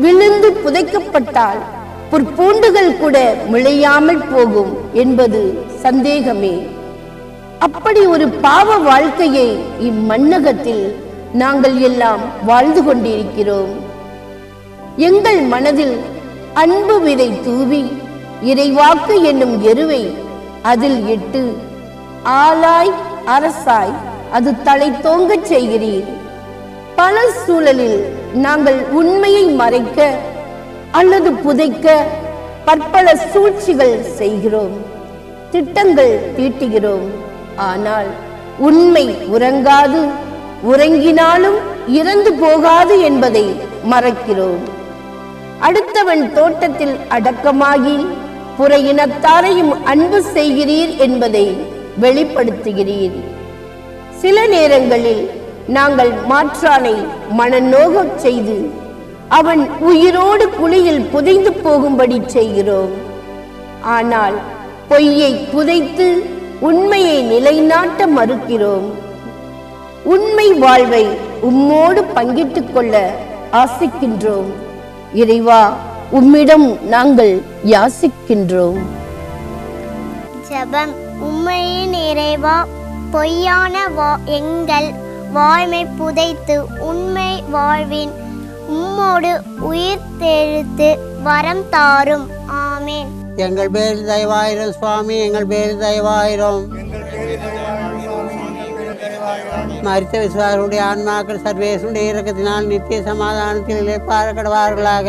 விழுந்து புதைக்கப்பட்டால் புற்பூண்டுகள் கூட முளையாமல் போகும் என்பது சந்தேகமே. அப்படி ஒரு பாவ வாழ்க்கையை இம்மண்ணகத்தில் நாங்கள் எல்லாம் வாழ்ந்து கொண்டிருக்கிறோம். எங்கள் மனதில் அன்பு விதை தூவி இறைவாக்கு என்னும் எருவை அதில் இட்டு ஆளாய் அரசாய் அது தலை தோங்கச் செய்கிறீர். பல சூழலில் நாங்கள் உண்மையை மறைக்க அல்லது புதைக்க பற்பல சூழ்ச்சிகள் செய்கிறோம், திட்டங்கள் தீட்டுகிறோம். ஆனால் உண்மை உறங்காது, உறங்கினாலும் இறந்து போகாது என்பதை மறக்கிறோம். அடுத்தவன் தோட்டத்தில் அடக்கமாகி புற இனத்தாரையும் அன்பு செய்கிறீர் என்பதை வெளிப்படுத்துகிறீர். சில நேரங்களில் நாங்கள் மாற்றானை மனநோகச் செய்து அவன் உயிரோடு குழியில் புதைந்து போகும்படி செய்கிறோம். ஆனால் பொய்யை புதைத்து உண்மையை நிலைநாட்ட மறுக்கிறோம். உண்மை வாழ்வை உம்மோடு பங்கிட்டுக் கொள்ள ஆசிக்கின்றோம். இறைவா, உம்மிடம் நாங்கள் யாசிக்கின்றோம். ஜெபம். உம்மையின் இறைவா, பொய்யான எங்கள் வாழ்வை புதைத்து உண்மை வாழ்வின் உம்மோடு உயிர் தெழுத்து வரம் தாரும். ஆமேன். எங்கள் பேரில் தயவாயிரும் சுவாமி, எங்கள் பேரில் தயவாயிரும். மரித்த விசுவாசருடைய ஆன்மாக்கள் சர்வேசுடைய இரக்கத்தினால் நித்திய சமாதானத்தில் இழைப்பார கடவார்களாக.